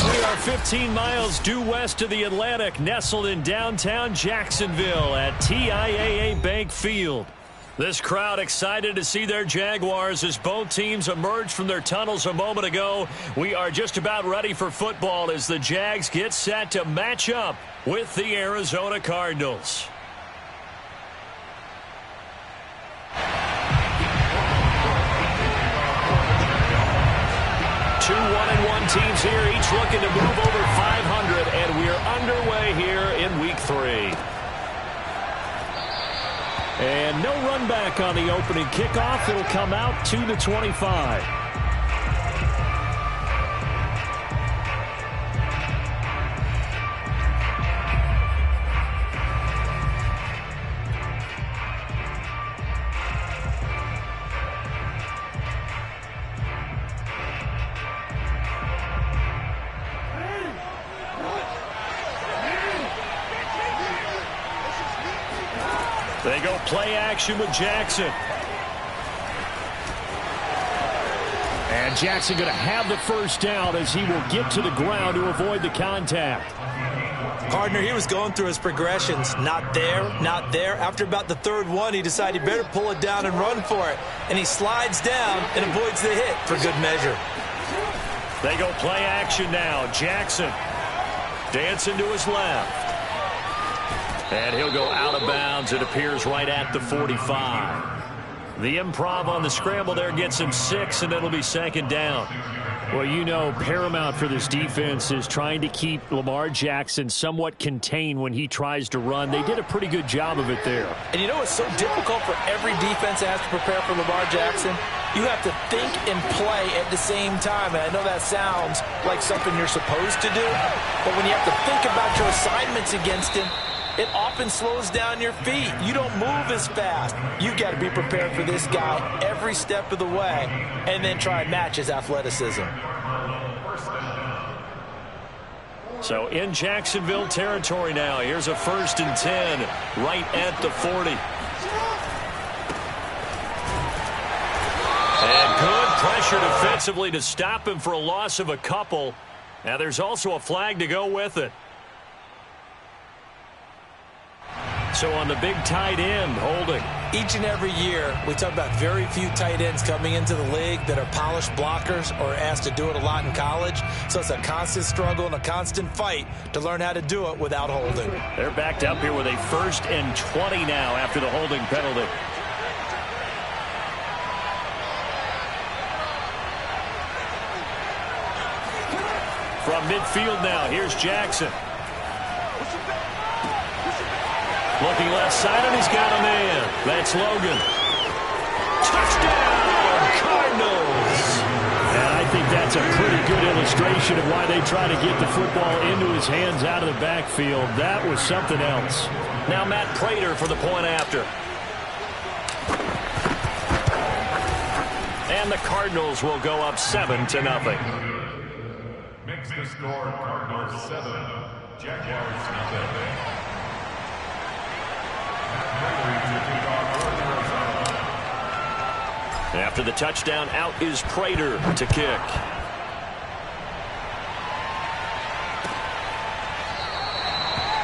We are 15 miles due west of the Atlantic, nestled in downtown Jacksonville at TIAA Bank Field. This crowd excited to see their Jaguars as both teams emerged from their tunnels a moment ago. We are just about ready for football as the Jags get set to match up with the Arizona Cardinals. Two 1-1 teams here, each looking to move over 500, and we are underway here in Week 3. And no run back on the opening kickoff. It'll come out to the 25. They go play action with Jackson. And Jackson going to have the first down as he will get to the ground to avoid the contact. Partner, he was going through his progressions. Not there, not there. After about the third one, he decided he better pull it down and run for it. And he slides down and avoids the hit for good measure. They go play action now. Jackson dancing to his left. And he'll go out of bounds. It appears right at the 45. The improv on the scramble there gets him 6, and it'll be second down. Well, you know, paramount for this defense is trying to keep Lamar Jackson somewhat contained when he tries to run. They did a pretty good job of it there. And you know it's so difficult for every defense that has to prepare for Lamar Jackson? You have to think and play at the same time. And I know that sounds like something you're supposed to do, but when you have to think about your assignments against him, it often slows down your feet. You don't move as fast. You got to be prepared for this guy every step of the way and then try and match his athleticism. So in Jacksonville territory now. Here's a 1st and 10 right at the 40. And good pressure defensively to stop him for a loss of a couple. Now there's also a flag to go with it. So on the big tight end, holding. Each and every year, we talk about very few tight ends coming into the league that are polished blockers or asked to do it a lot in college. So it's a constant struggle and a constant fight to learn how to do it without holding. They're backed up here with a 1st and 20 now after the holding penalty. From midfield now, here's Jackson. Looking left side, and he's got a man. That's Logan. Touchdown, Cardinals! And I think that's a pretty good illustration of why they try to get the football into his hands out of the backfield. That was something else. Now Matt Prater for the point after. And the Cardinals will go up 7-0. Makes the score Cardinals 7, Jaguars nothing. After the touchdown, out is Prater to kick.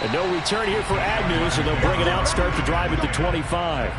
And no return here for Agnew, so they'll bring it out, start the drive at the 25.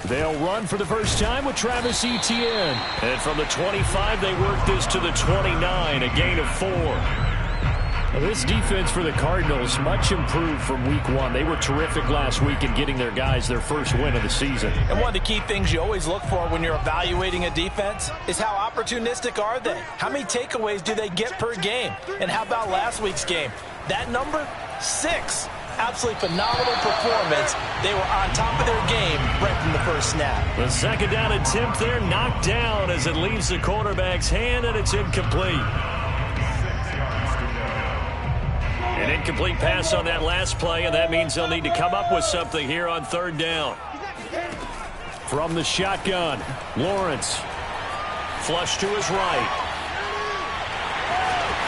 They'll run for the first time with Travis Etienne. And from the 25, they work this to the 29, a gain of 4. Now, this defense for the Cardinals, much improved from Week 1. They were terrific last week in getting their guys their first win of the season. And one of the key things you always look for when you're evaluating a defense is how opportunistic are they? How many takeaways do they get per game? And how about last week's game? That number, 6. Absolutely phenomenal performance. They were on top of their game right from the first snap. The second down attempt there knocked down as it leaves the quarterback's hand, and it's incomplete. An incomplete pass on that last play, and that means they'll need to come up with something here on 3rd down. From the shotgun, Lawrence flush to his right.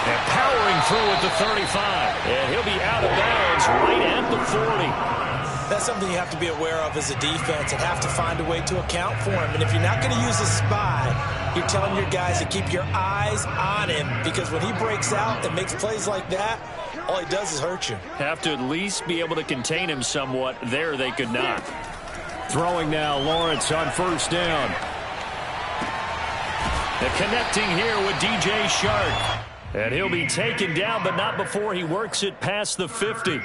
And powering through at the 35. And he'll be out of bounds right at the 40. That's something you have to be aware of as a defense and have to find a way to account for him. And if you're not going to use a spy, you're telling your guys to keep your eyes on him, because when he breaks out and makes plays like that, all he does is hurt you. Have to at least be able to contain him somewhat. There they could not. Throwing now, Lawrence on first down. And connecting here with DJ Chark. And he'll be taken down, but not before he works it past the 50.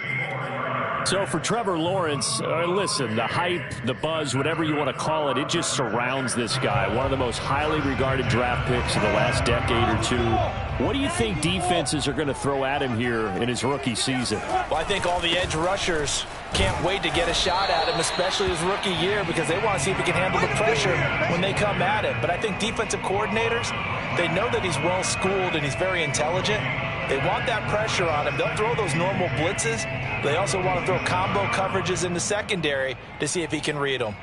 So for Trevor Lawrence, listen, the hype, the buzz, whatever you want to call it, it just surrounds this guy. One of the most highly regarded draft picks of the last decade or two. What do you think defenses are going to throw at him here in his rookie season? Well, I think all the edge rushers can't wait to get a shot at him, especially his rookie year, because they want to see if he can handle the pressure when they come at him. But I think defensive coordinators, they know that he's well-schooled and he's very intelligent. They want that pressure on him. They'll throw those normal blitzes. They also want to throw combo coverages in the secondary to see if he can read them.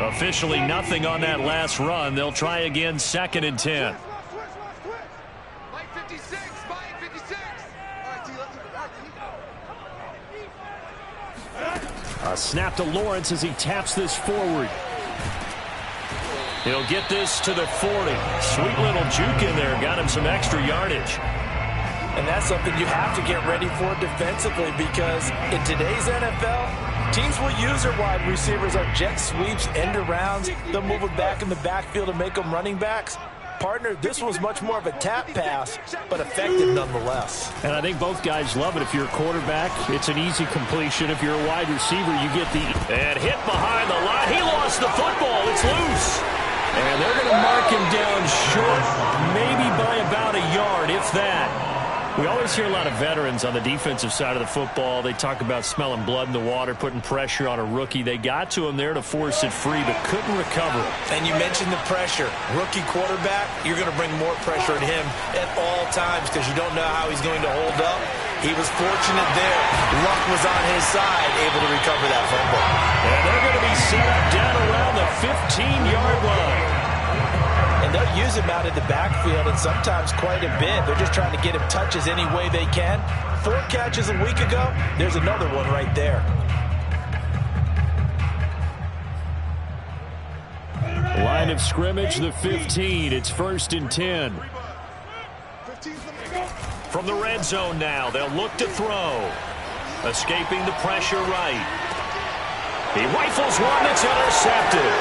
Officially nothing on that last run. They'll try again, 2nd and 10. A snap to Lawrence as he taps this forward. He'll get this to the 40. Sweet little juke in there. Got him some extra yardage. And that's something you have to get ready for defensively, because in today's NFL, teams will use their wide receivers on jet sweeps, end arounds. They'll move it back in the backfield and make them running backs. Partner, this was much more of a tap pass, but effective nonetheless. And I think both guys love it. If you're a quarterback, it's an easy completion. If you're a wide receiver, you get the... And hit behind the line. He lost the football. It's loose. And they're going to mark him down short, maybe by about a yard, if that. We always hear a lot of veterans on the defensive side of the football. They talk about smelling blood in the water, putting pressure on a rookie. They got to him there to force it free, but couldn't recover. And you mentioned the pressure. Rookie quarterback, you're going to bring more pressure at him at all times, because you don't know how he's going to hold up. He was fortunate there. Luck was on his side, able to recover that fumble. And they're going to be set up down around the 15-yard line. And they'll use him out in the backfield, and sometimes quite a bit. They're just trying to get him touches any way they can. 4 catches a week ago. There's another one right there. Line of scrimmage, the 15. It's 1st and 10. From the red zone now, they'll look to throw. Escaping the pressure right. He rifles one that's intercepted.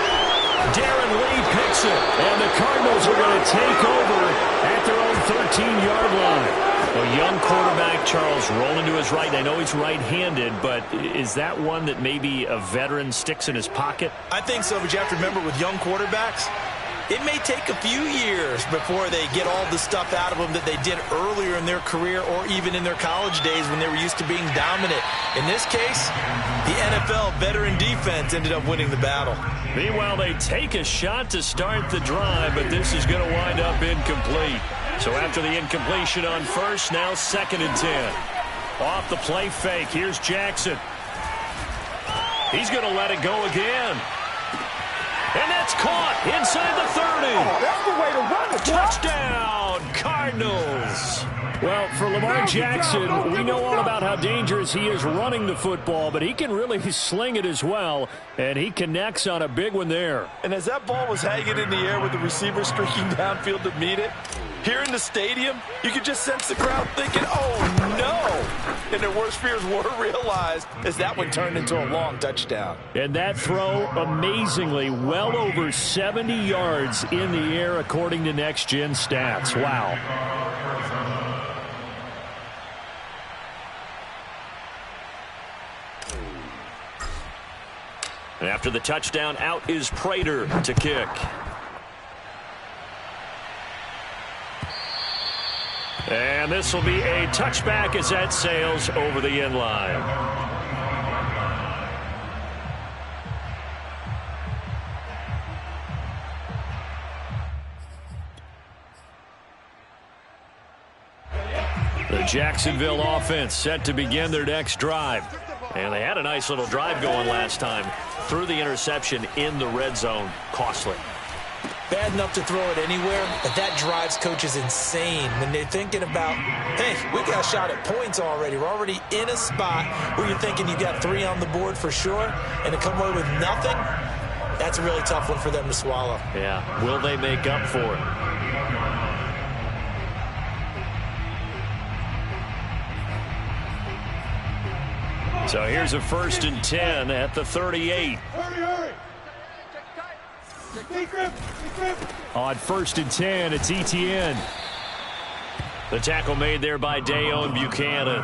Darren Lee picks it, and the Cardinals are going to take over at their own 13-yard line. A young quarterback, Charles, rolling to his right. I know he's right-handed, but is that one that maybe a veteran sticks in his pocket? I think so, but you have to remember, with young quarterbacks, it may take a few years before they get all the stuff out of them that they did earlier in their career or even in their college days when they were used to being dominant. In this case, the NFL veteran defense ended up winning the battle. Meanwhile, they take a shot to start the drive, but this is going to wind up incomplete. So after the incompletion on first, now 2nd and 10. Off the play fake, here's Jackson. He's going to let it go again. And that's caught inside the 30. Oh, that's the way to run it. Touchdown, Cardinals. Well, for Lamar Jackson, we know all about how dangerous he is running the football, but he can really sling it as well, and he connects on a big one there. And as that ball was hanging in the air with the receiver streaking downfield to meet it, here in the stadium, you could just sense the crowd thinking, oh, no. And their worst fears were realized as that one turned into a long touchdown. And that throw, amazingly, well over 70 yards in the air, according to Next Gen Stats. Wow. And after the touchdown, out is Prater to kick. And this will be a touchback as that sails over the end line. The Jacksonville offense set to begin their next drive. And they had a nice little drive going last time. Threw the interception in the red zone. Costly. Bad enough to throw it anywhere, but that drives coaches insane when they're thinking about, hey, we got a shot at points already. We're already in a spot where you're thinking you got 3 on the board for sure, and to come away with nothing, that's a really tough one for them to swallow. Yeah. Will they make up for it? So here's a 1st and 10 at the 38. On 1st and 10, it's Etienne. The tackle made there by Dayon Buchanan.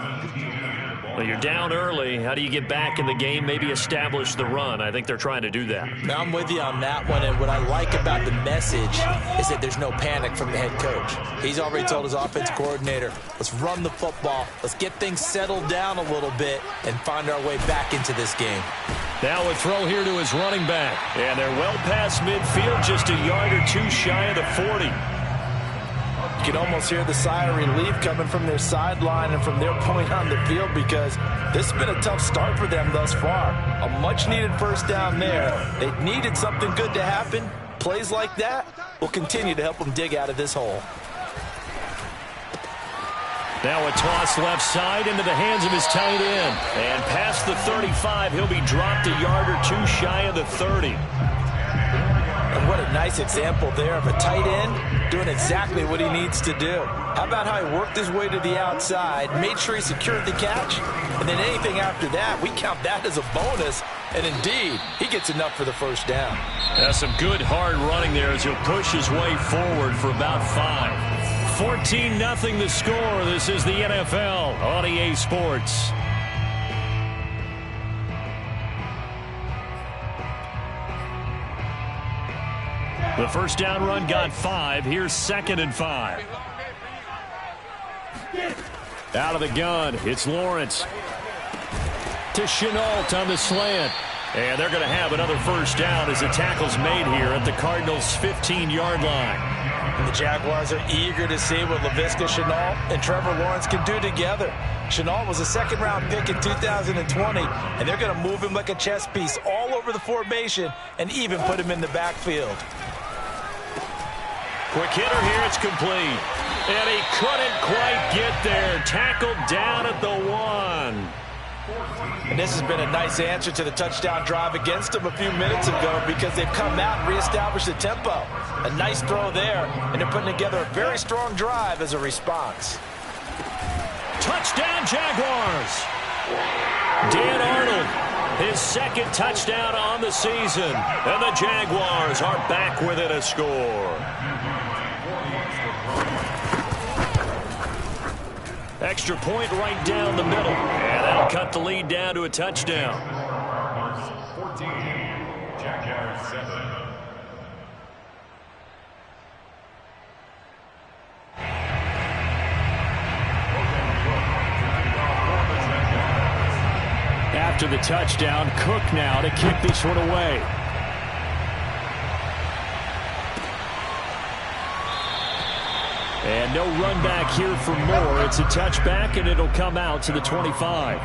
Well, you're down early. How do you get back in the game? Maybe establish the run. I think they're trying to do that. Now I'm with you on that one, and what I like about the message is that there's no panic from the head coach. He's already told his offensive coordinator, let's run the football, let's get things settled down a little bit and find our way back into this game. Now a throw here to his running back. And they're well past midfield, just a yard or 2 shy of the 40. You can almost hear the sigh of relief coming from their sideline and from their point on the field, because this has been a tough start for them thus far. A much-needed first down there. They needed something good to happen. Plays like that will continue to help them dig out of this hole. Now a toss left side into the hands of his tight end. And past the 35, he'll be dropped a yard or 2 shy of the 30. And what a nice example there of a tight end doing exactly what he needs to do. How about how he worked his way to the outside, made sure he secured the catch, and then anything after that, we count that as a bonus. And indeed, he gets enough for the first down. That's some good hard running there as he'll push his way forward for about 5. 14-0 the score. This is the NFL on EA Sports. The first down run got 5. Here's 2nd and 5. Out of the gun, it's Lawrence. To Shenault on the slant. And they're going to have another first down as the tackle's made here at the Cardinals' 15-yard line. And the Jaguars are eager to see what Laviska Shenault and Trevor Lawrence can do together. Shenault was a 2nd-round pick in 2020, and they're going to move him like a chess piece all over the formation and even put him in the backfield. Quick hitter here, it's complete. And he couldn't quite get there. Tackled down at the 1. And this has been a nice answer to the touchdown drive against them a few minutes ago, because they've come out and reestablished the tempo. A nice throw there, and they're putting together a very strong drive as a response. Touchdown, Jaguars! Dan Arnold, his 2nd touchdown on the season. And the Jaguars are back within a score. Extra point right down the middle. And that'll cut the lead down to a touchdown. 14, Jaguars 7. After the touchdown, Cook now to kick this one away. And no run back here for Moore. It's a touchback, and it'll come out to the 25.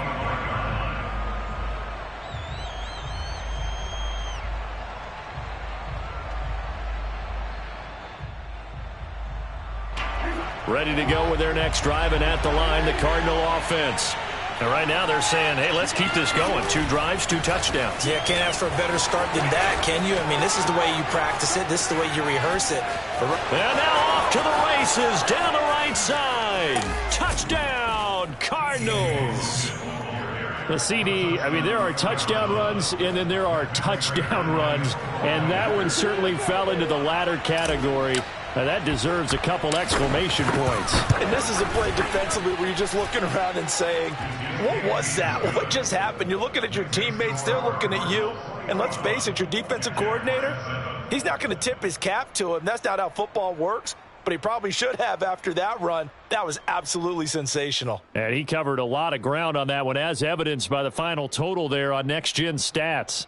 Ready to go with their next drive, and at the line, the Cardinal offense. And right now they're saying, hey, let's keep this going. 2 drives, 2 touchdowns. Yeah, can't ask for a better start than that, can you? I mean, this is the way you practice it. This is the way you rehearse it. And now off to the races, down the right side. Touchdown, Cardinals. The CD, I mean, there are touchdown runs, and then there are touchdown runs. And that one certainly fell into the latter category. Now that deserves a couple exclamation points. And this is a play defensively where you're just looking around and saying, what was that? What just happened? You're looking at your teammates, they're looking at you. And let's face it, your defensive coordinator, he's not going to tip his cap to him. That's not how football works. But he probably should have after that run. That was absolutely sensational. And he covered a lot of ground on that one, as evidenced by the final total there on Next Gen Stats.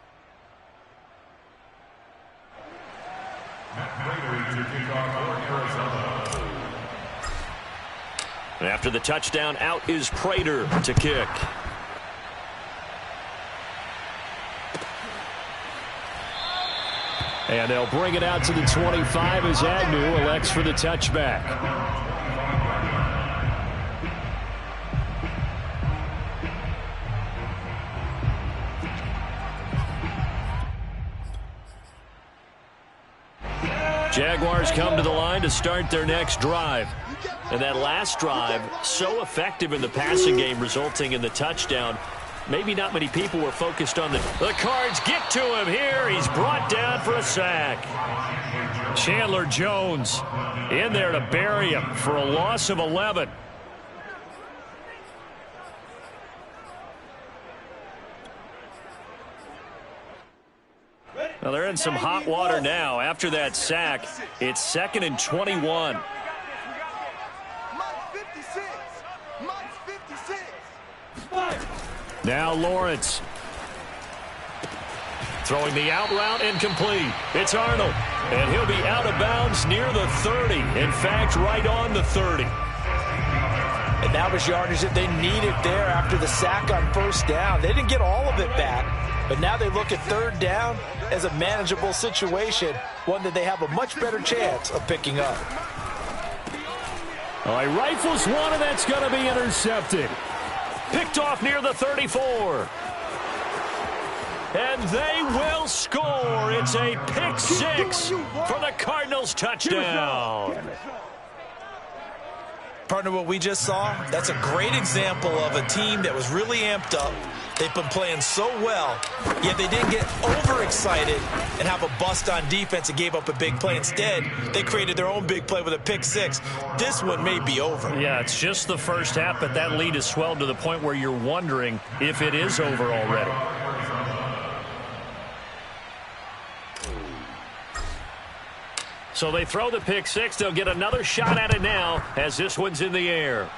And after the touchdown, out is Prater to kick. And they'll bring it out to the 25 as Agnew elects for the touchback. Jaguars come to the line to start their next drive. And that last drive, so effective in the passing game, resulting in the touchdown. Maybe not many people were focused on the Cards get to him here. He's brought down for a sack. Chandler Jones in there to bury him for a loss of 11. Well, they're in some hot water now. After that sack, it's 2nd and 21. Now Lawrence. Throwing the out route incomplete. It's Arnold. And he'll be out of bounds near the 30. In fact, right on the 30. And that was yardage that they needed there after the sack on first down. They didn't get all of it back, but now they look at third down as a manageable situation, one that they have a much better chance of picking up. All right, rifles one, and that's going to be intercepted. Picked off near the 34. And they will score. It's a pick six for the Cardinals touchdown. Partner, what we just saw, that's a great example of a team that was really amped up. They've been playing so well, yet they didn't get overexcited and have a bust on defense and gave up a big play. Instead, they created their own big play with a pick six. This one may be over. Yeah, it's just the first half, but that lead has swelled to the point where you're wondering if it is over already. So they throw the pick six. They'll get another shot at it now as this one's in the air.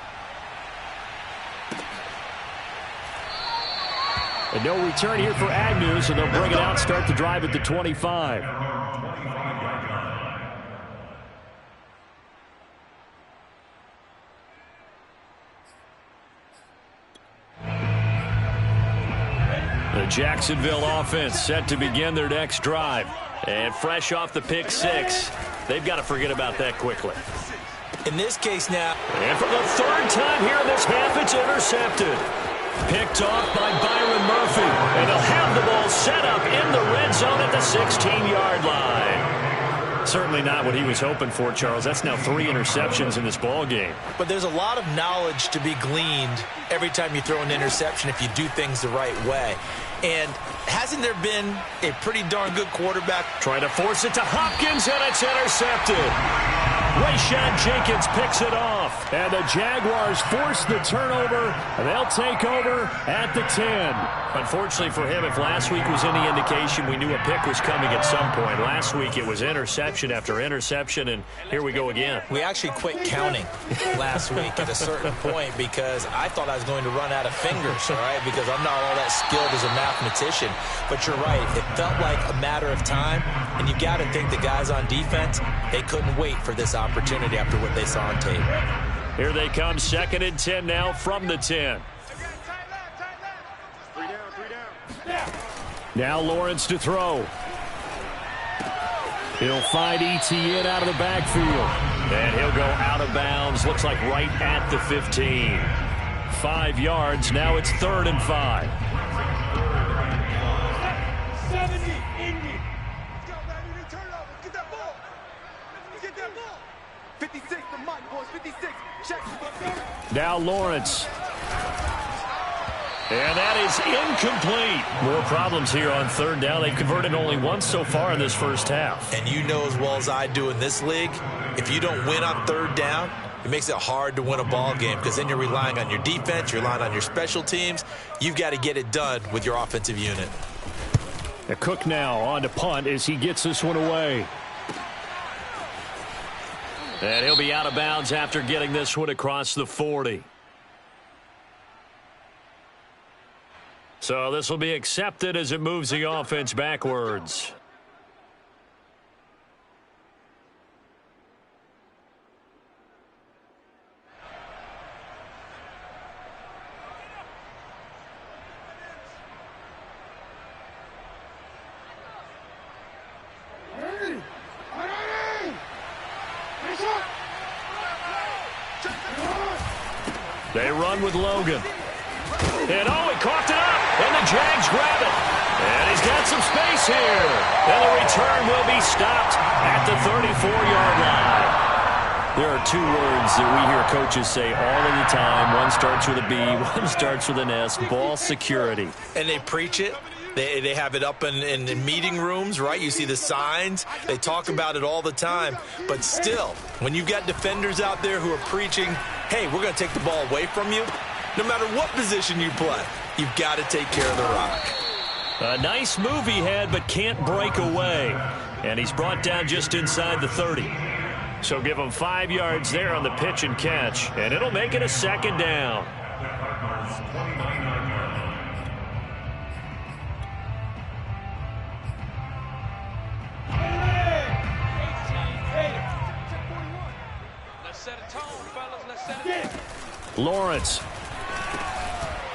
And no return here for Agnew, so they'll bring it out, start the drive at the 25. The Jacksonville offense set to begin their next drive. And fresh off the pick six, they've got to forget about that quickly. In this case now. And for the third time here in this half, it's intercepted. Picked off by Byron Murphy. And they'll have the ball set up in the red zone at the 16-yard line. Certainly not what he was hoping for, Charles. That's now 3 interceptions in this ball game. But there's a lot of knowledge to be gleaned every time you throw an interception if you do things the right way. And hasn't there been a pretty darn good quarterback? Trying to force it to Hopkins, and it's intercepted. Rayshad Jenkins picks it off. And the Jaguars force the turnover, and they'll take over at the 10. Unfortunately for him, if last week was any indication, we knew a pick was coming at some point. Last week it was interception after interception, and here we go again. We actually quit counting last week at a certain point because I thought I was going to run out of fingers, all right, because I'm not all that skilled as a mathematician. But you're right. It felt like a matter of time, and you got to think the guys on defense, they couldn't wait for this opportunity after what they saw on tape. Here they come, 2nd and 10 now from the 10. Now Lawrence to throw. He'll find Etienne out of the backfield. And he'll go out of bounds. Looks like right at the 15. 5 yards. Now it's 3rd and 5. 70, Indy. Let's go, baby. Turn it over. Get that ball. Get that ball. 56, the mic, boys. 56. Check. Now Lawrence. And that is incomplete. More problems here on 3rd down. They've converted only once so far in this first half. And you know as well as I do in this league, if you don't win on 3rd down, it makes it hard to win a ball game because then you're relying on your defense, you're relying on your special teams. You've got to get it done with your offensive unit. Cook now on to punt as he gets this one away. And he'll be out of bounds after getting this one across the 40. So this will be accepted as it moves the offense backwards. They run with Logan. And, oh, he coughed it up. And the Jags grab it. And he's got some space here. And the return will be stopped at the 34-yard line. There are two words that we hear coaches say all of the time. One starts with a B, one starts with an S, ball security. And they preach it. They have it up in meeting rooms, right? You see the signs. They talk about it all the time. But still, when you've got defenders out there who are preaching, hey, we're going to take the ball away from you, no matter what position you play, you've got to take care of the rock. A nice move he had, but can't break away. And he's brought down just inside the 30. So give him 5 yards there on the pitch and catch, and it'll make it a second down. Lawrence.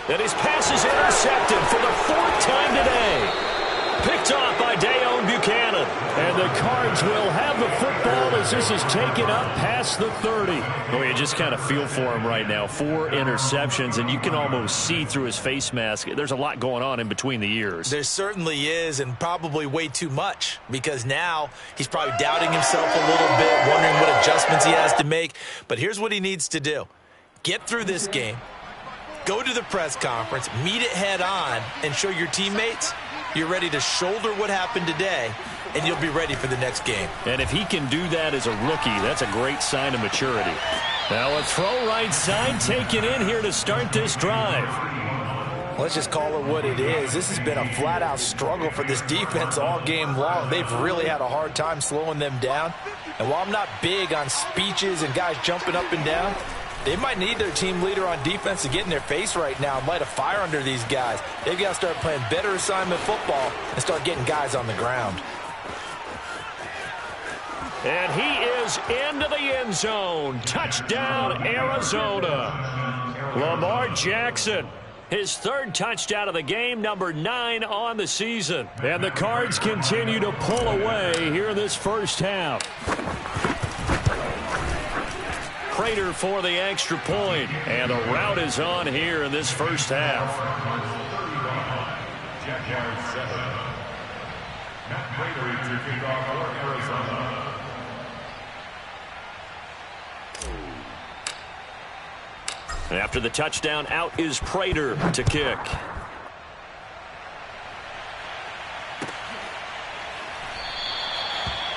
And his pass is intercepted for the 4th time today. Picked off by Deone Bucannon. And the Cards will have the football as this is taken up past the 30. Oh, you just kind of feel for him right now. 4 interceptions, and you can almost see through his face mask. There's a lot going on in between the ears. There certainly is, and probably way too much, because now he's probably doubting himself a little bit, wondering what adjustments he has to make. But here's what he needs to do. Get through this game, go to the press conference, meet it head on, and show your teammates you're ready to shoulder what happened today, and you'll be ready for the next game. And if he can do that as a rookie, that's a great sign of maturity. Now a throw right side taken in here to start this drive. Let's just call it what it is. This has been a flat-out struggle for this defense all game long. They've really had a hard time slowing them down. And while I'm not big on speeches and guys jumping up and down, they might need their team leader on defense to get in their face right now and light a fire under these guys. They've got to start playing better assignment football and start getting guys on the ground. And he is into the end zone. Touchdown, Arizona. Lamar Jackson, his 3rd touchdown of the game, number 9 on the season. And the Cards continue to pull away here in this first half. Prater for the extra point, and the route is on here in this first half. Jaguars 7. Matt Prater to kick off for Arizona. After the touchdown, out is Prater to kick.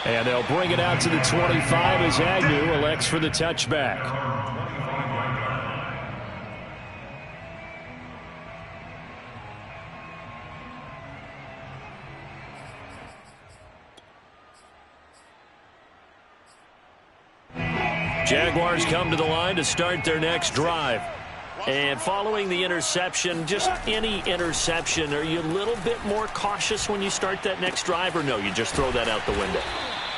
And they'll bring it out to the 25 as Agnew elects for the touchback. Jaguars come to the line to start their next drive. And following the interception, just any interception, are you a little bit more cautious when you start that next drive, or no, you just throw that out the window?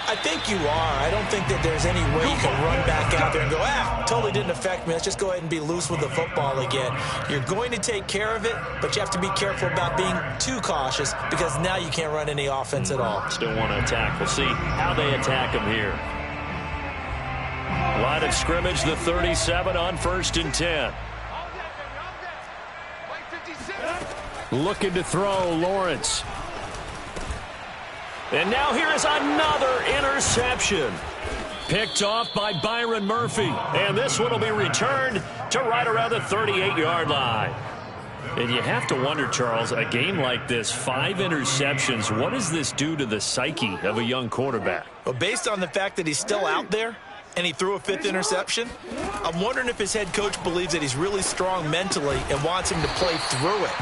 I think you are. I don't think that there's any way you can run back out there and go, totally didn't affect me. Let's just go ahead and be loose with the football again. You're going to take care of it, but you have to be careful about being too cautious because now you can't run any offense at all. Still want to attack. We'll see how they attack him here. Line of scrimmage, the 37 on 1st and 10. Looking to throw, Lawrence. And now here is another interception. Picked off by Byron Murphy. And this one will be returned to right around the 38-yard line. And you have to wonder, Charles, a game like this, 5 interceptions, what does this do to the psyche of a young quarterback? Well, based on the fact that he's still out there and he threw a 5th interception, I'm wondering if his head coach believes that he's really strong mentally and wants him to play through it.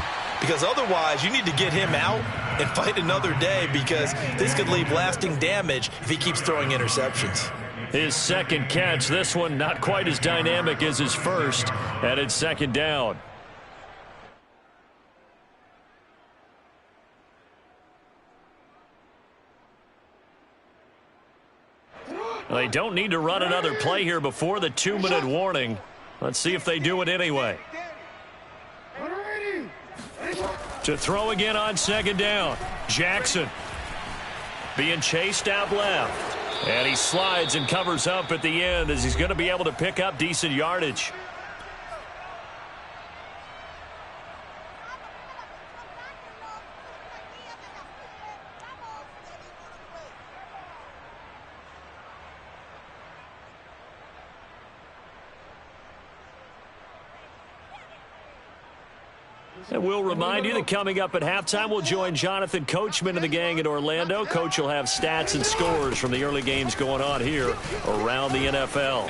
Because otherwise, you need to get him out and fight another day because this could leave lasting damage if he keeps throwing interceptions. His 2nd catch, this one not quite as dynamic as his first, and it's 2nd down. They don't need to run another play here before the 2-minute warning. Let's see if they do it anyway. To throw again on 2nd down. Jackson being chased out left. And he slides and covers up at the end as he's going to be able to pick up decent yardage. And we'll remind you that coming up at halftime, we'll join Jonathan Coachman and the gang in Orlando. Coach will have stats and scores from the early games going on here around the NFL.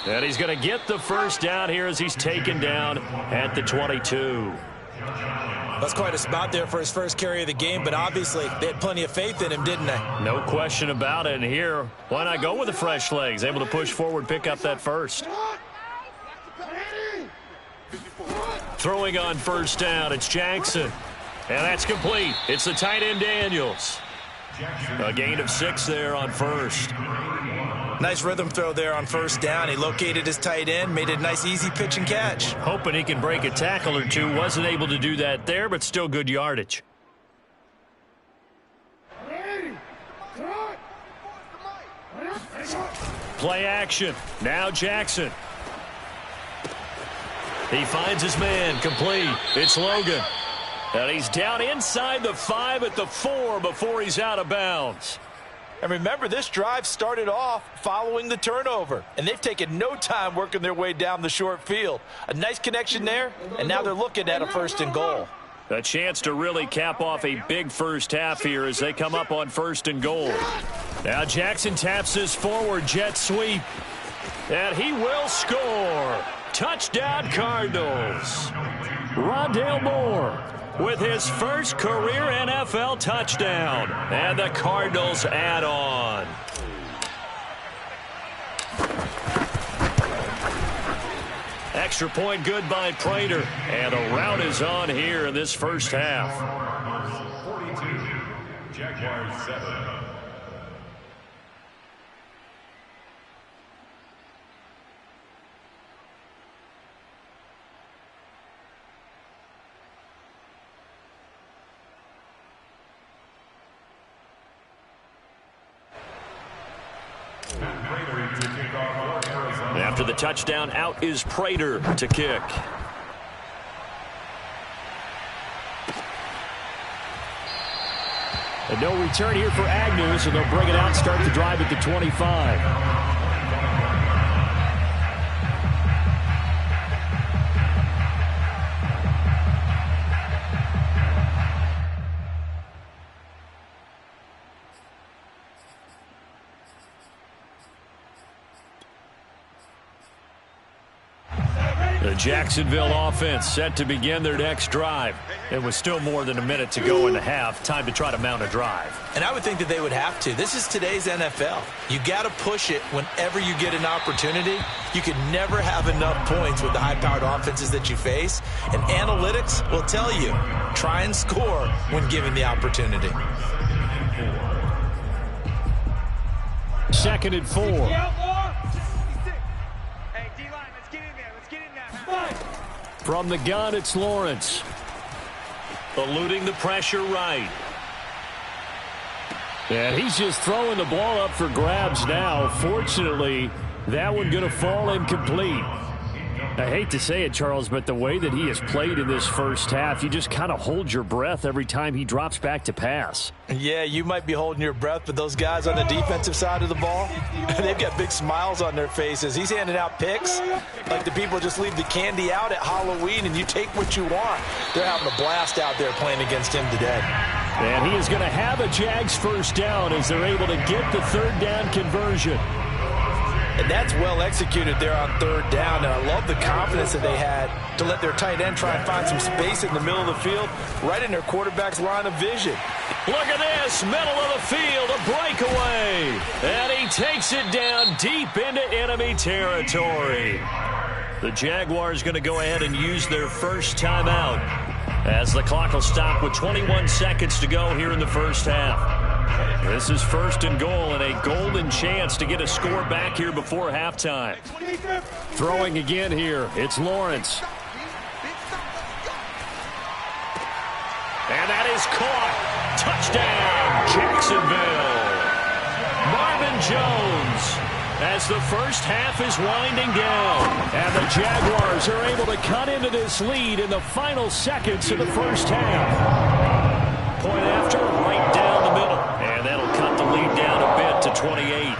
And he's going to get the first down here as he's taken down at the 22. That's quite a spot there for his first carry of the game, but obviously they had plenty of faith in him, didn't they? No question about it. And here, why not go with the fresh legs? Able to push forward, pick up that first. Throwing on first down, it's Jackson. And that's complete. It's the tight end Daniels. A gain of 6 there on first. Nice rhythm throw there on first down. He located his tight end, made it a nice easy pitch and catch. Hoping he can break a tackle or two. Wasn't able to do that there, but still good yardage. Play action. Now Jackson. He finds his man, complete. It's Logan. And he's down inside the 5 at the 4 before he's out of bounds. And remember, this drive started off following the turnover. And they've taken no time working their way down the short field. A nice connection there, and now they're looking at a 1st and goal. A chance to really cap off a big first half here as they come up on 1st and goal. Now Jackson taps his forward jet sweep. And he will score. Touchdown Cardinals. Rondale Moore with his first career NFL touchdown. And the Cardinals add on. Extra point good by Prater. And the route is on here in this first half. 42, Jaguars 7. After the touchdown, out is Prater to kick. And no return here for Agnew, so they'll bring it out and start the drive at the 25. The Jacksonville offense set to begin their next drive. It was still more than a minute to go in the half. Time to try to mount a drive. And I would think that they would have to. This is today's NFL. You got to push it whenever you get an opportunity. You can never have enough points with the high-powered offenses that you face. And analytics will tell you, try and score when given the opportunity. 2nd and 4. From the gun, it's Lawrence. Eluding the pressure right. And he's just throwing the ball up for grabs now. Fortunately, that one going to fall incomplete. I hate to say it, Charles, but the way that he has played in this first half, you just kind of hold your breath every time he drops back to pass. Yeah, you might be holding your breath, but those guys on the defensive side of the ball, they've got big smiles on their faces. He's handing out picks like the people just leave the candy out at Halloween and you take what you want. They're having a blast out there playing against him today. And he is going to have a Jags first down as they're able to get the 3rd down conversion. And that's well executed there on 3rd down. And I love the confidence that they had to let their tight end try and find some space in the middle of the field, right in their quarterback's line of vision. Look at this, middle of the field, a breakaway. And he takes it down deep into enemy territory. The Jaguars going to go ahead and use their first timeout as the clock will stop with 21 seconds to go here in the first half. This is 1st and goal and a golden chance to get a score back here before halftime. Throwing again here, it's Lawrence. And that is caught. Touchdown, Jacksonville. Marvin Jones as the first half is winding down. And the Jaguars are able to cut into this lead in the final seconds of the first half. Point after, right down the middle. And that'll cut the lead down a bit to 28.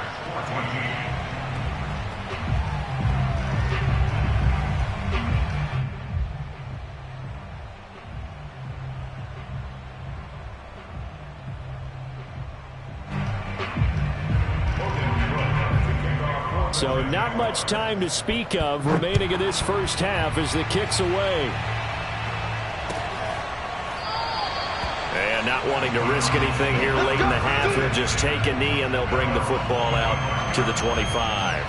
So not much time to speak of remaining in this first half as the kick's away. And not wanting to risk anything here late in the half, they'll just take a knee and they'll bring the football out to the 25.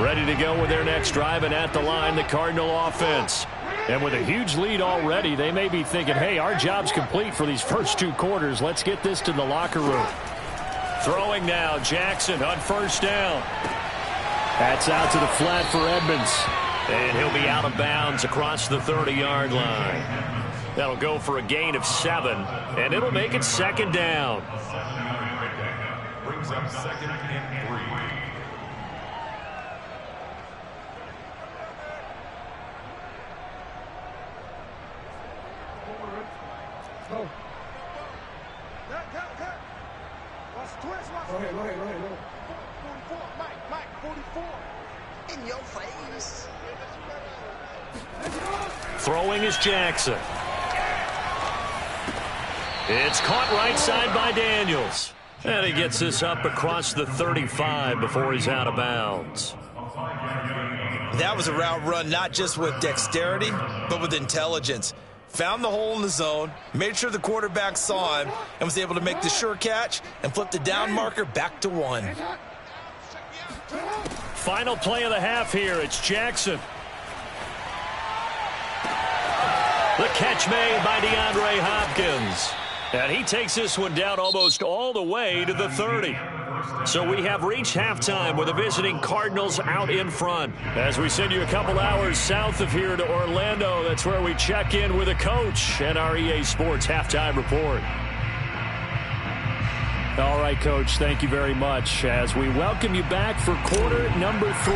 Ready to go with their next drive, and at the line, the Cardinal offense. And with a huge lead already, they may be thinking, hey, our job's complete for these first 2 quarters. Let's get this to the locker room. Throwing now, Jackson on first down. That's out to the flat for Edmonds. And he'll be out of bounds across the 30-yard line. That'll go for a gain of 7, and it'll make it second down. Brings up second and 3. Go. Watch the twist. Go ahead. 44. Mike, 44. In your face. Throwing is Jackson. It's caught right side by Daniels. And he gets this up across the 35 before he's out of bounds. That was a route run not just with dexterity, but with intelligence. Found the hole in the zone, made sure the quarterback saw him, and was able to make the sure catch and flip the down marker back to 1. Final play of the half here. It's Jackson. The catch made by DeAndre Hopkins. And he takes this one down almost all the way to the 30. So we have reached halftime with the visiting Cardinals out in front. As we send you a couple hours south of here to Orlando, that's where we check in with a coach and our EA Sports halftime report. All right, Coach, thank you very much as we welcome you back for quarter number 3.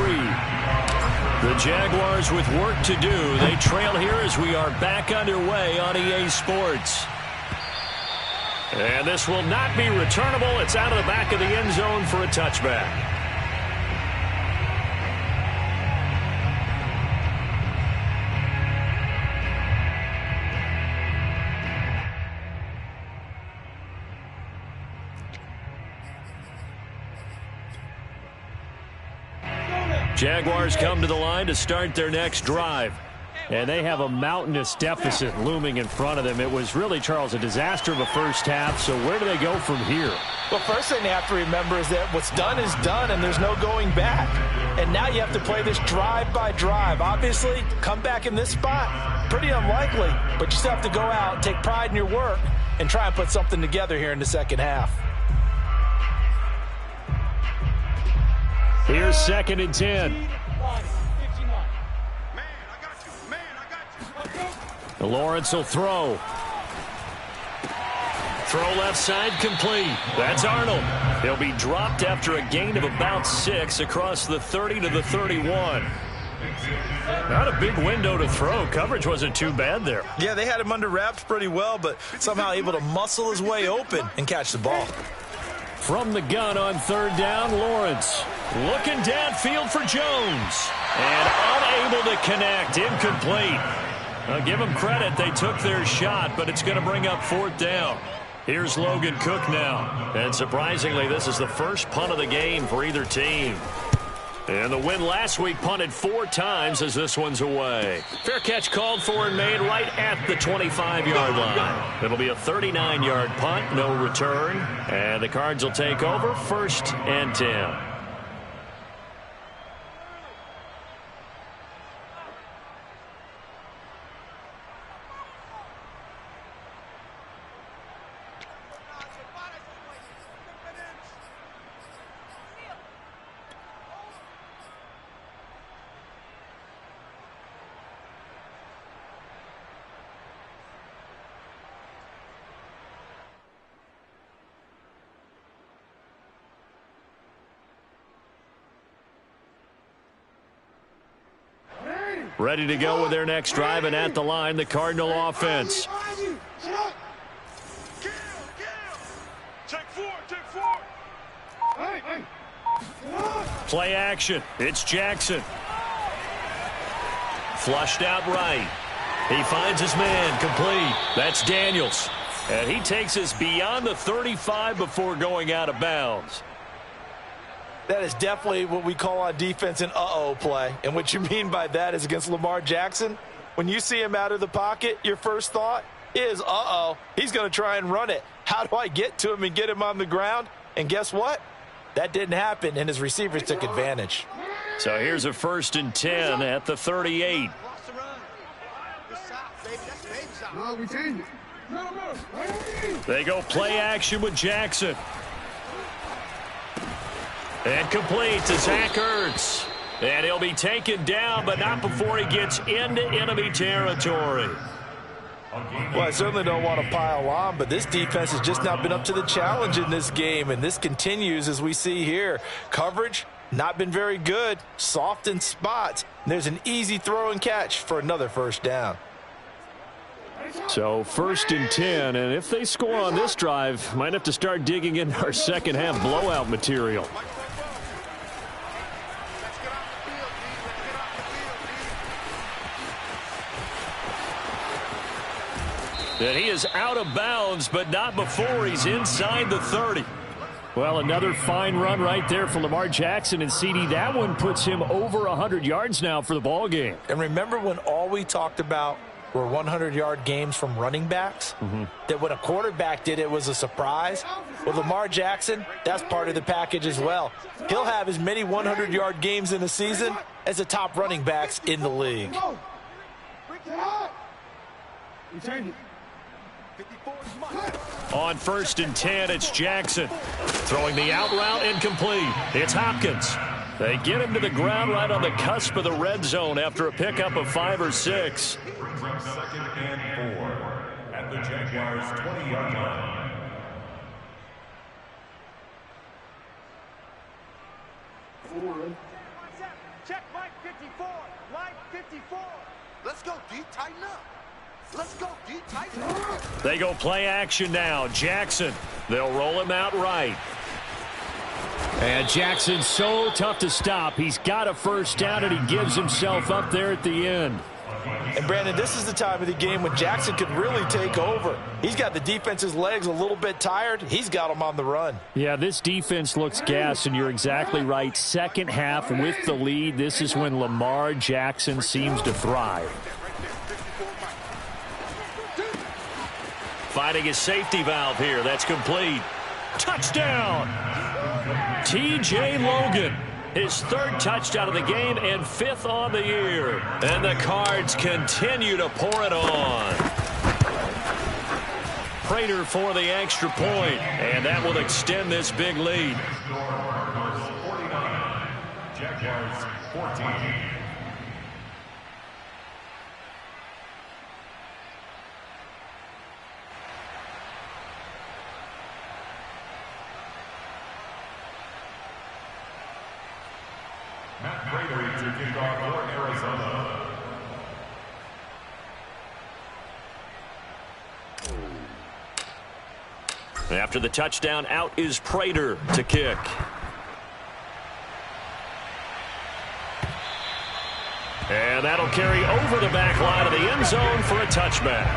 The Jaguars with work to do. They trail here as we are back underway on EA Sports. And this will not be returnable. It's out of the back of the end zone for a touchback. Jaguars come to the line to start their next drive. And they have a mountainous deficit looming in front of them. It was really, Charles, a disaster of a first half. So where do they go from here? Well, first thing they have to remember is that what's done is done, and there's no going back. And now you have to play this drive by drive. Obviously, come back in this spot, pretty unlikely. But you still have to go out, take pride in your work, and try and put something together here in the second half. Here's 2nd and 10. Lawrence will throw. Throw left side complete. That's Arnold. He'll be dropped after a gain of about 6 across the 30 to the 31. Not a big window to throw. Coverage wasn't too bad there. Yeah, they had him under wraps pretty well, but somehow able to muscle his way open and catch the ball. From the gun on 3rd down, Lawrence. Looking downfield for Jones. And unable to connect. Incomplete. I'll give them credit. They took their shot, but it's going to bring up 4th down. Here's Logan Cook now. And surprisingly, this is the first punt of the game for either team. And the win last week punted 4 times as this one's away. Fair catch called for and made right at the 25-yard line. It'll be a 39-yard punt, no return. And the Cards will take over 1st and 10. Ready to go with their next drive, and at the line, the Cardinal offense. Check 4. play action. It's Jackson. Flushed out right. He finds his man, complete. That's Daniels. And he takes us beyond the 35 before going out of bounds. That is definitely what we call on defense an uh-oh play. And what you mean by that is against Lamar Jackson, when you see him out of the pocket, your first thought is, uh-oh, he's going to try and run it. How do I get to him and get him on the ground? And guess what? That didn't happen, and his receivers took advantage. So here's a 1st and 10 at the 38. They go play action with Jackson. And complete to Zach Ertz. And he'll be taken down, but not before he gets into enemy territory. Well, I certainly don't want to pile on, but this defense has just not been up to the challenge in this game, and this continues as we see here. Coverage, not been very good, soft in spots. There's an easy throw and catch for another 1st down. So 1st and 10, and if they score on this drive, might have to start digging in our second half blowout material. And he is out of bounds, but not before he's inside the 30. Well, another fine run right there for Lamar Jackson, and CD, that one puts him over 100 yards now for the ball game. And remember when all we talked about were 100-yard games from running backs? That when a quarterback did it was a surprise? With Lamar Jackson, that's part of the package as well. He'll have as many 100-yard games in a season as the top running backs in the league. On 1st and 10, it's Jackson. Throwing the out route incomplete. It's Hopkins. They get him to the ground right on the cusp of the red zone after a pickup of 5 or 6. Brings up 2nd and 4 at the Jaguars' 20-yard line. Check line 54. Line 54. Let's go deep, tighten up. Let's go deep, tighten up. They go play action now. Jackson. They'll roll him out right. And Jackson's so tough to stop. He's got a 1st down, and he gives himself up there at the end. And, Brandon, this is the time of the game when Jackson could really take over. He's got the defense's legs a little bit tired. He's got them on the run. Yeah, this defense looks gassed, and you're exactly right. Second half with the lead, this is when Lamar Jackson seems to thrive. Finding his safety valve here. That's complete. Touchdown! T.J. Logan. His 3rd touchdown of the game and 5th on the year. And the Cards continue to pour it on. Prater for the extra point. And that will extend this big lead. Jaguars 14. Matt Prater to kick off for Arizona. After the touchdown, out is Prater to kick. And that'll carry over the back line of the end zone for a touchback.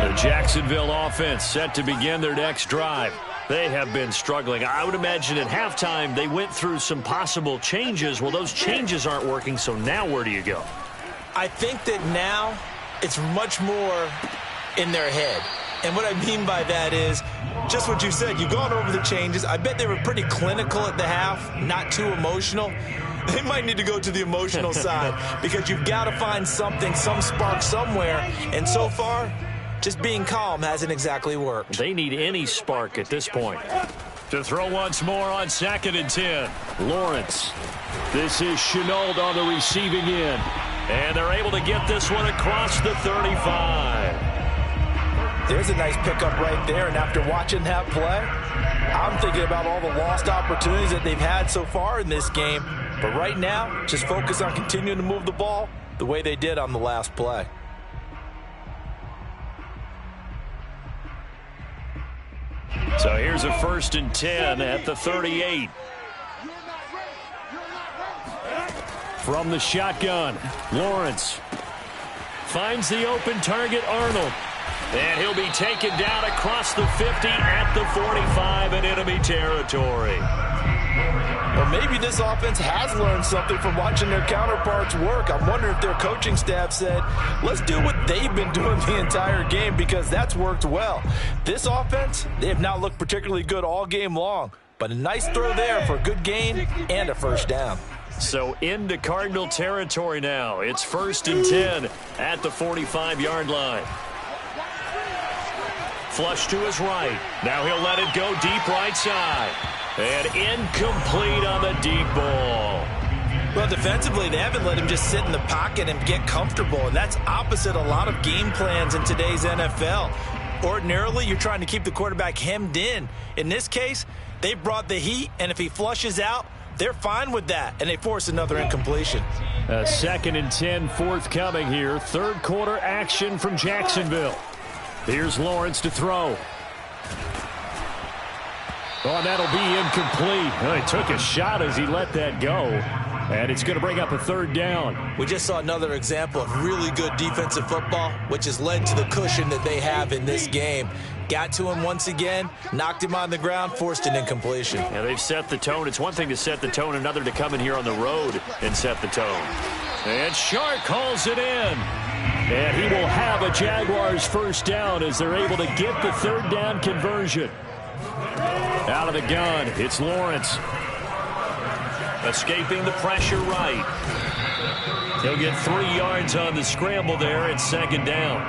The Jacksonville offense set to begin their next drive. They have been struggling. I would imagine at halftime they went through some possible changes. Well, those changes aren't working, so now where do you go? I think that now it's much more in their head. And what I mean by that is just what you said. You've gone over the changes. I bet they were pretty clinical at the half, not too emotional. They might need to go to the emotional side because you've got to find something, some spark somewhere. And so far, just being calm hasn't exactly worked. They need any spark at this point. To throw once more on 2nd and 10. Lawrence. This is Shenault on the receiving end. And they're able to get this one across the 35. There's a nice pickup right there, and after watching that play, I'm thinking about all the lost opportunities that they've had so far in this game. But right now, just focus on continuing to move the ball the way they did on the last play. So here's a 1st and 10 at the 38. From the shotgun, Lawrence finds the open target, Arnold. And he'll be taken down across the 50 at the 45 in enemy territory. Well, maybe this offense has learned something from watching their counterparts work. I'm wondering if their coaching staff said, let's do what they've been doing the entire game, because that's worked well. This offense, they have not looked particularly good all game long, but a nice throw there for a good gain and a 1st down. So into Cardinal territory now. It's 1st and 10 at the 45-yard line. Flush to his right. Now he'll let it go deep right side. And incomplete on the deep ball. Well, defensively, they haven't let him just sit in the pocket and get comfortable, and that's opposite a lot of game plans in today's NFL. Ordinarily, you're trying to keep the quarterback hemmed in. In this case, they brought the heat, and if he flushes out, they're fine with that, and they force another incompletion. A 2nd and 10 forthcoming here. 3rd quarter action from Jacksonville. Here's Lawrence to throw. Oh, and that'll be incomplete. Oh, he took a shot as he let that go. And it's going to bring up a 3rd down. We just saw another example of really good defensive football, which has led to the cushion that they have in this game. Got to him once again, knocked him on the ground, forced an incompletion. Yeah, they've set the tone. It's one thing to set the tone, another to come in here on the road and set the tone. And Shark calls it in. And he will have a Jaguars 1st down as they're able to get the 3rd down conversion. Out of the gun, it's Lawrence. Escaping the pressure right. He'll get 3 yards on the scramble there. It's 2nd down.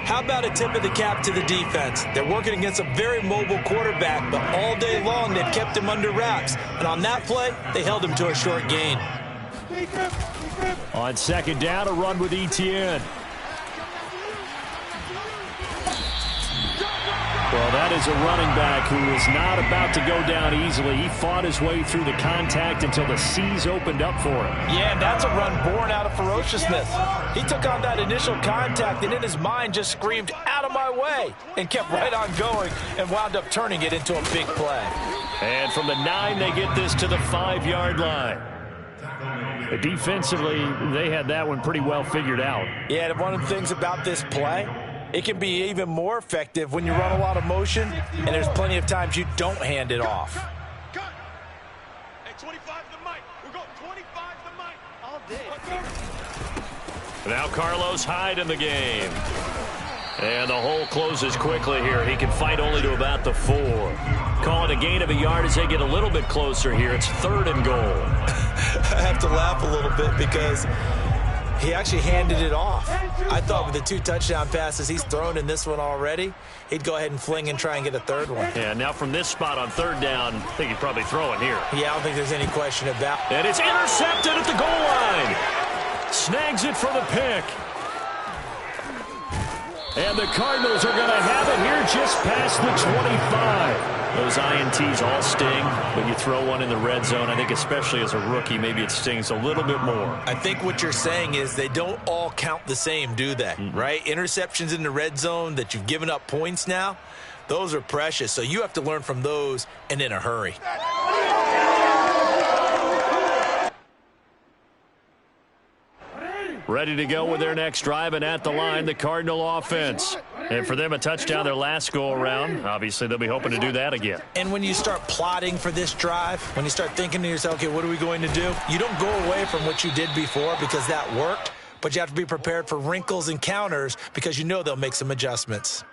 How about a tip of the cap to the defense? They're working against a very mobile quarterback, but all day long they've kept him under wraps. And on that play, they held him to a short gain. On 2nd down, a run with Etienne. Well, that is a running back who is not about to go down easily. He fought his way through the contact until the seas opened up for him. Yeah, and that's a run born out of ferociousness. He took on that initial contact and in his mind just screamed, out of my way, and kept right on going and wound up turning it into a big play. And from the 9, they get this to the 5-yard line. Defensively, they had that one pretty well figured out. Yeah, and one of the things about this play, it can be even more effective when you run a lot of motion, and there's plenty of times you don't hand it off. Cut. Hey, 25 to the mic. We're going 25 to the mic. All day. Now Carlos Hyde in the game. And the hole closes quickly here. He can fight only to about the 4. Call it a gain of a yard as they get a little bit closer here. It's 3rd and goal. I have to laugh a little bit because he actually handed it off. I thought with the 2 touchdown passes he's thrown in this one already, he'd go ahead and fling and try and get a 3rd one. Yeah, now from this spot on 3rd down, I think he'd probably throw it here. Yeah, I don't think there's any question about it. And it's intercepted at the goal line. Snags it for the pick. And the Cardinals are going to have it here just past the 25. Those INTs all sting, but you throw one in the red zone. I think especially as a rookie, maybe it stings a little bit more. I think what you're saying is they don't all count the same, do they? Right? Interceptions in the red zone that you've given up points now, those are precious. So you have to learn from those and in a hurry. Ready to go with their next drive, and at the line, the Cardinal offense. And for them, a touchdown their last go-around. Obviously, they'll be hoping to do that again. And when you start plotting for this drive, when you start thinking to yourself, okay, what are we going to do? You don't go away from what you did before because that worked, but you have to be prepared for wrinkles and counters because you know they'll make some adjustments.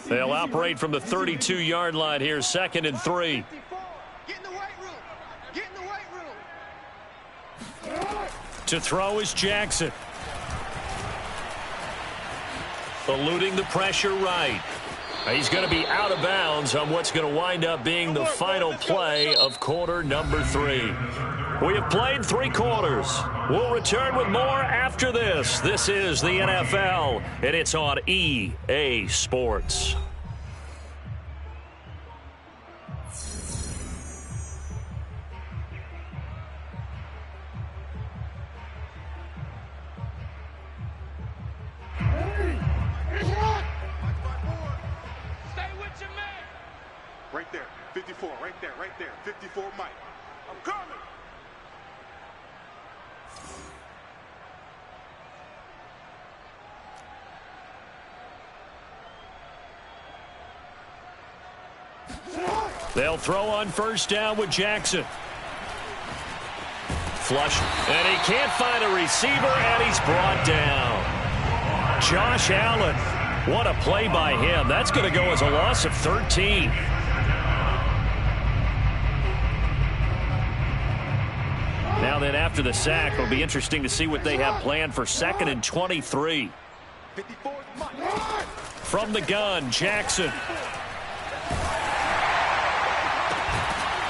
They'll operate from the 32-yard line here, 2nd and 3. Get in the weight room. Get in the weight room. To throw is Jackson. Eluding the pressure right. He's going to be out of bounds on what's going to wind up being the final play of quarter number 3. We have played 3 quarters. We'll return with more after this. This is the NFL, and it's on EA Sports. Right there, 54, right there, 54, Mike. I'm coming. They'll throw on first down with Jackson. Flush, and he can't find a receiver, and he's brought down. Josh Allen, what a play by him. That's going to go as a loss of 13. Now then, after the sack, it'll be interesting to see what they have planned for 2nd and 23. From the gun, Jackson.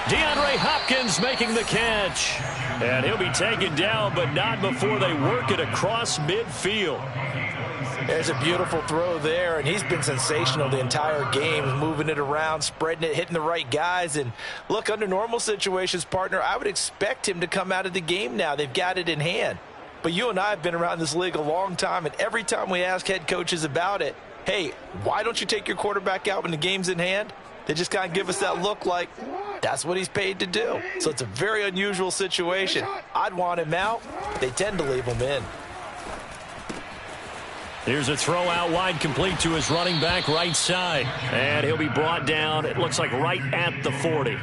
DeAndre Hopkins making the catch. And he'll be taken down, but not before they work it across midfield. There's a beautiful throw there, and he's been sensational the entire game, moving it around, spreading it, hitting the right guys. And look, under normal situations, partner, I would expect him to come out of the game now. They've got it in hand. But you and I have been around this league a long time, and every time we ask head coaches about it, hey, why don't you take your quarterback out when the game's in hand? They just kind of give us that look like that's what he's paid to do. So it's a very unusual situation. I'd want him out. They tend to leave him in. Here's a throw out wide, complete to his running back right side. And he'll be brought down, it looks like right at the 40.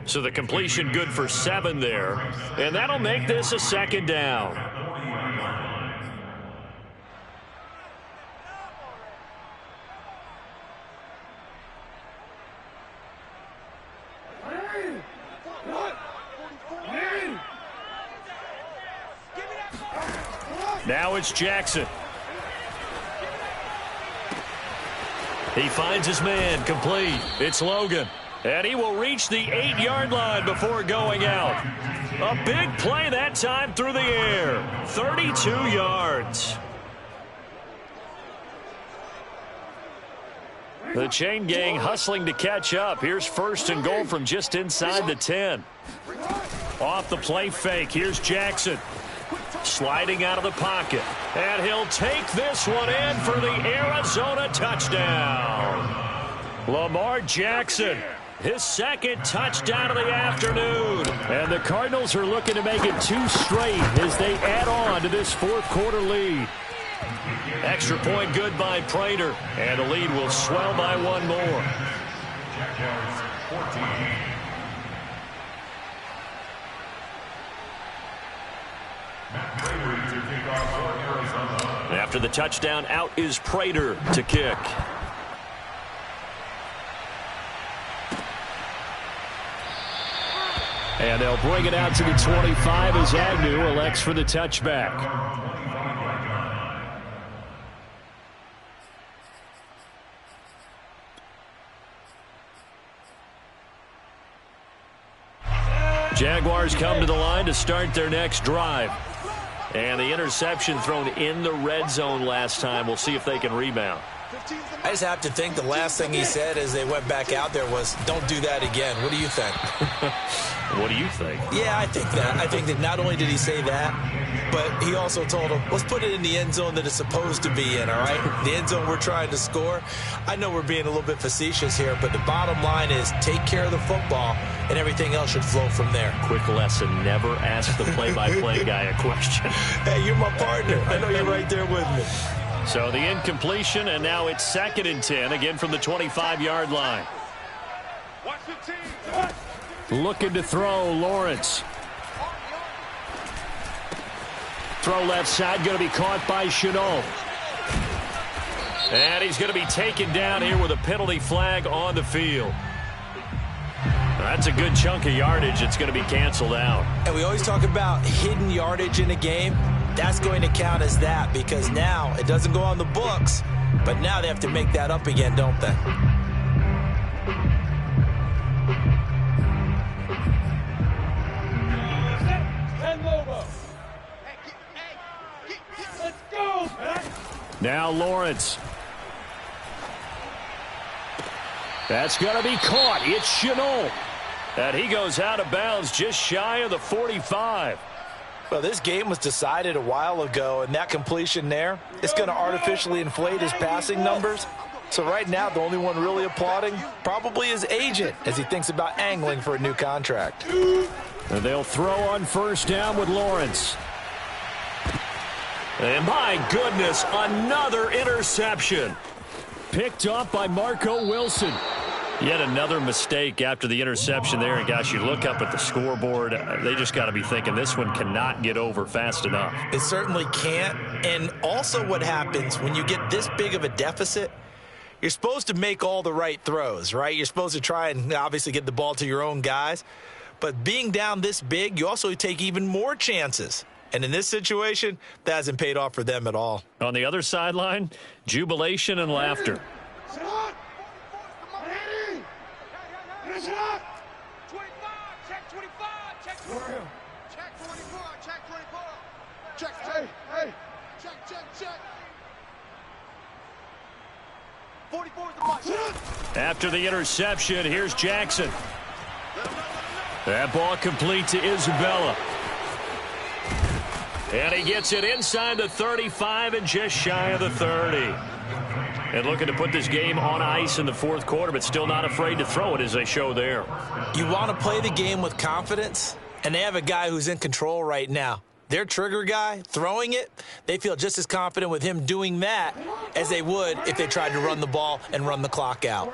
So the completion good for 7 there. And that'll make this a 2nd down. Now it's Jackson. He finds his man, complete. It's Logan. And he will reach the 8-yard line before going out. A big play that time through the air. 32 yards. The chain gang hustling to catch up. Here's 1st and goal from just inside the 10. Off the play fake. Here's Jackson. Sliding out of the pocket. And he'll take this one in for the Arizona touchdown. Lamar Jackson, his 2nd touchdown of the afternoon. And the Cardinals are looking to make it 2 straight as they add on to this 4th quarter lead. Extra point good by Prater. And the lead will swell by 1 more. Jaguars 14. After the touchdown, out is Prater to kick. And they'll bring it out to the 25 as Agnew elects for the touchback. Jaguars come to the line to start their next drive. And the interception thrown in the red zone last time. We'll see if they can rebound. I just have to think the last thing he said as they went back out there was, don't do that again. What do you think? What do you think? Yeah, I think that. I think that not only did he say that, but he also told him, let's put it in the end zone that it's supposed to be in, all right? The end zone we're trying to score. I know we're being a little bit facetious here, but the bottom line is take care of the football, and everything else should flow from there. Quick lesson, never ask the play-by-play guy a question. Hey, you're my partner. I know you're right there with me. So the incompletion, and now it's 2nd and 10, again from the 25-yard line. Watch the team. Looking to throw, Lawrence. Throw left side, going to be caught by Shenault. And he's going to be taken down here with a penalty flag on the field. That's a good chunk of yardage. It's going to be canceled out. And we always talk about hidden yardage in a game. that's going to count as that, because now it doesn't go on the books, but now they have to make that up again, don't they? Let's go, man. Now Lawrence. That's going to be caught. It's Shenault. And he goes out of bounds just shy of the 45. Well, this game was decided a while ago, and that completion there is going to artificially inflate his passing numbers. So right now, the only one really applauding probably his agent as he thinks about angling for a new contract. And they'll throw on first down with Lawrence. And my goodness, another interception. Picked off by Marco Wilson. Yet another mistake after the interception there. And, gosh, you look up at the scoreboard, they just got to be thinking this one cannot get over fast enough. It certainly can't. And also what happens when you get this big of a deficit, you're supposed to make all the right throws, right? You're supposed to try and obviously get the ball to your own guys. But being down this big, you also take even more chances. And in this situation, that hasn't paid off for them at all. On the other sideline, jubilation and laughter. 25, check 25, check 24. Check 24, check 24. Check, hey, check. 44 is the mark. After the interception, here's Jackson. That ball complete to Isabella. And he gets it inside the 35 and just shy of the 30. And looking to put this game on ice in the fourth quarter, but still not afraid to throw it as they show there. You want to play the game with confidence, and they have a guy who's in control right now. Their trigger guy, throwing it, they feel just as confident with him doing that as they would if they tried to run the ball and run the clock out.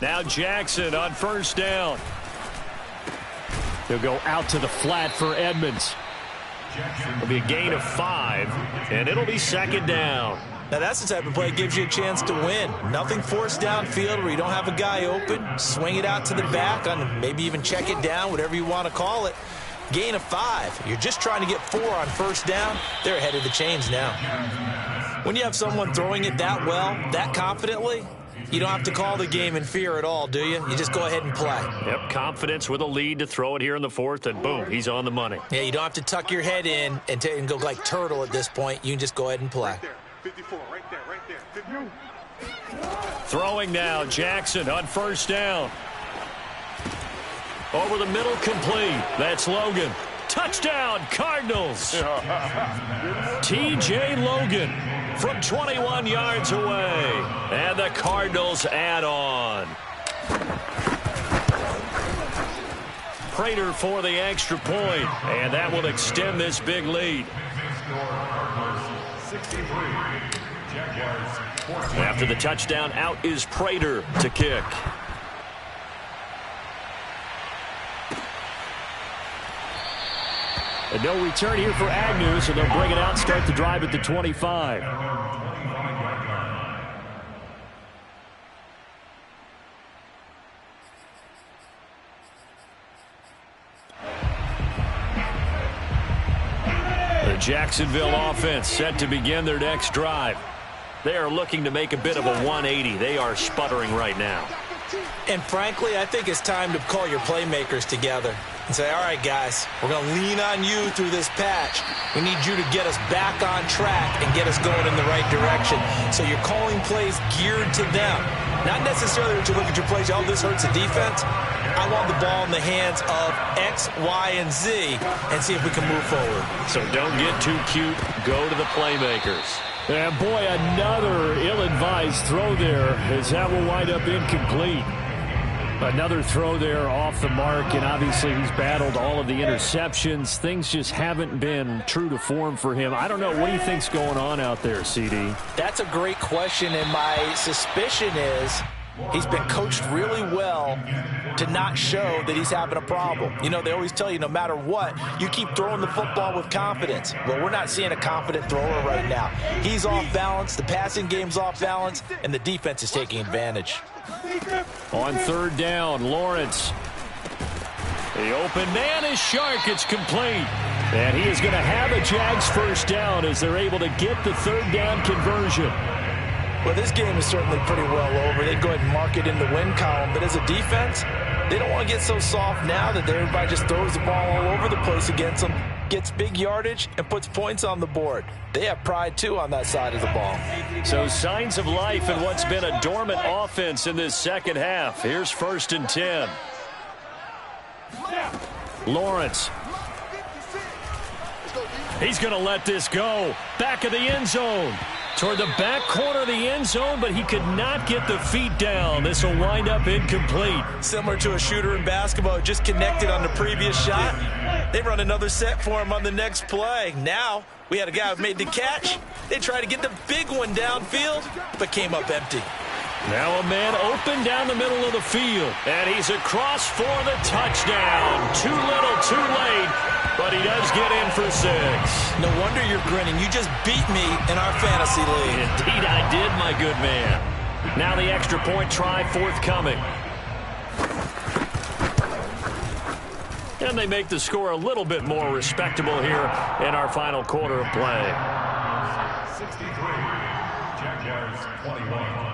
Now Jackson on first down. He'll go out to the flat for Edmonds. It'll be a gain of 5, and it'll be second down. Now that's the type of play that gives you a chance to win. Nothing forced downfield where you don't have a guy open. Swing it out to the back, on maybe even check it down, whatever you want to call it. Gain of 5. You're just trying to get 4 on first down. They're ahead of the chains now. When you have someone throwing it that well, that confidently, you don't have to call the game in fear at all, do you? You just go ahead and play. Yep, confidence with a lead to throw it here in the fourth, and boom, he's on the money. Yeah, you don't have to tuck your head in and go like turtle at this point. You can just go ahead and play. 54, right there. 54. Throwing now, Jackson on first down. Over the middle, complete. That's Logan. Touchdown, Cardinals. T.J. Logan from 21 yards away. And the Cardinals add on. Prater for the extra point, and that will extend this big lead. After the touchdown, out is Prater to kick. And no return here for Agnew, so they'll bring it out and start the drive at the 25. The Jacksonville offense set to begin their next drive. They are looking to make a bit of a 180. They are sputtering right now. And frankly, I think it's time to call your playmakers together and say, all right, guys, we're going to lean on you through this patch. We need you to get us back on track and get us going in the right direction. So you're calling plays geared to them. Not necessarily that you look at your plays, oh, this hurts the defense. I want the ball in the hands of X, Y, and Z and see if we can move forward. So don't get too cute. Go to the playmakers. And boy, another ill-advised throw there as that will wind up incomplete. Another throw there off the mark, and obviously he's battled all of the interceptions. Things just haven't been true to form for him. I don't know. What do you think's going on out there, CD? That's a great question, and my suspicion is he's been coached really well to not show that he's having a problem. You know, they always tell you no matter what, you keep throwing the football with confidence. Well, we're not seeing a confident thrower right now. He's off balance, the passing game's off balance, and the defense is taking advantage. On third down, Lawrence. The open man is Shark. It's complete. And he is going to have a Jags first down as they're able to get the third down conversion. Well, this game is certainly pretty well over. They go ahead and mark it in the win column. But as a defense, they don't want to get so soft now that everybody just throws the ball all over the place against them, gets big yardage, and puts points on the board. They have pride, too, on that side of the ball. So signs of life in what's been a dormant offense in this second half. Here's 1st and 10. Lawrence. He's going to let this go. Back of the end zone. Toward the back corner of the end zone, but he could not get the feet down. This will wind up incomplete. Similar to a shooter in basketball, just connected on the previous shot. They run another set for him on the next play. Now, we had a guy who made the catch. They tried to get the big one downfield, but came up empty. Now a man open down the middle of the field. And he's across for the touchdown. Too little, too late. But he does get in for 6. No wonder you're grinning. You just beat me in our fantasy league. Indeed I did, my good man. Now the extra point try forthcoming. And they make the score a little bit more respectable here in our final quarter of play. 63, Jaguars 21.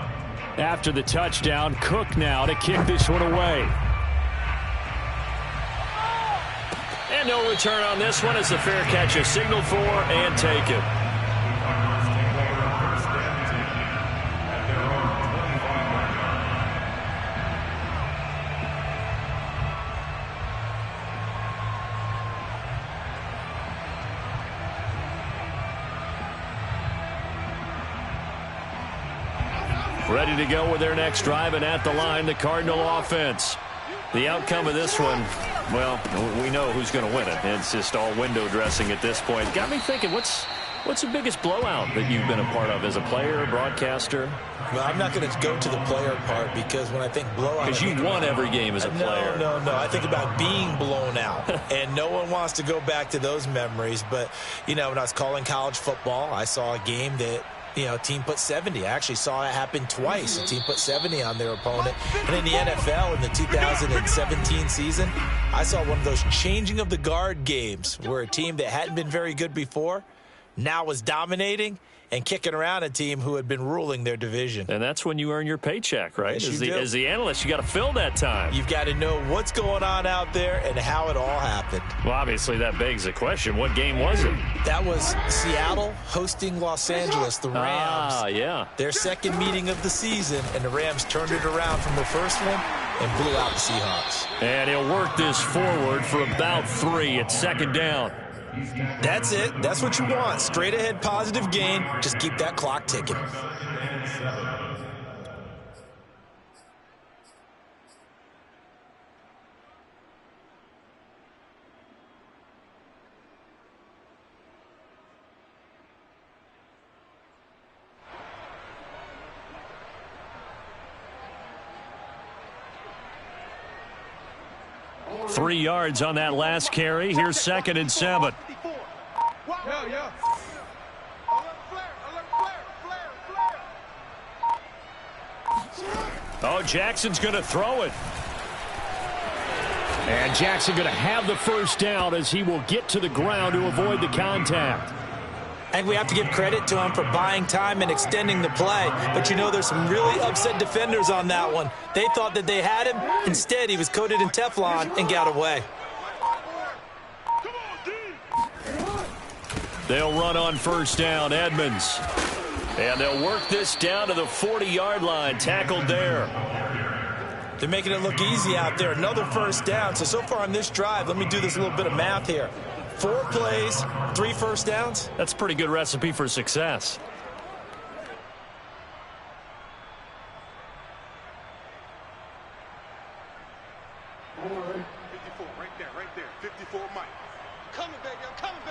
After the touchdown, Cook now to kick this one away. And no return on this one as the fair catch is signaled for and taken. Ready to go with their next drive, and at the line, the Cardinal offense. The outcome of this one, well, we know who's going to win it. It's just all window dressing at this point. Got me thinking, what's the biggest blowout that you've been a part of as a player, broadcaster? Well, I'm not going to go to the player part because when I think blowout... Because you won every game as a player. No. I think about being blown out. And no one wants to go back to those memories. But, you know, when I was calling college football, I saw a game that, you know, team put 70. I actually saw it happen twice. A team put 70 on their opponent. And in the NFL in the 2017 season, I saw one of those changing of the guard games where a team that hadn't been very good before now was dominating and kicking around a team who had been ruling their division. And that's when you earn your paycheck, right? Yes, As the analyst, you got to fill that time. You've got to know what's going on out there and how it all happened. Well, obviously, that begs the question, what game was it? That was Seattle hosting Los Angeles, the Rams. Ah, yeah. Their second meeting of the season, and the Rams turned it around from the first one and blew out the Seahawks. And he'll work this forward for about 3 at 2nd down. That's it. That's what you want. Straight ahead positive gain. Just keep that clock ticking. Three yards on that last carry. Here's 2nd and 7. Yeah. Oh, Jackson's going to throw it. And Jackson going to have the first down as he will get to the ground to avoid the contact. And we have to give credit to him for buying time and extending the play. But, you know, there's some really upset defenders on that one. They thought that they had him. Instead, he was coated in Teflon and got away. They'll run on first down, Edmonds. And they'll work this down to the 40-yard line, tackled there. They're making it look easy out there. Another first down. So far on this drive, let me do this little bit of math here. 4 plays, 3 first downs. That's a pretty good recipe for success. Right there. 54, Mike. Coming, baby, I'm coming.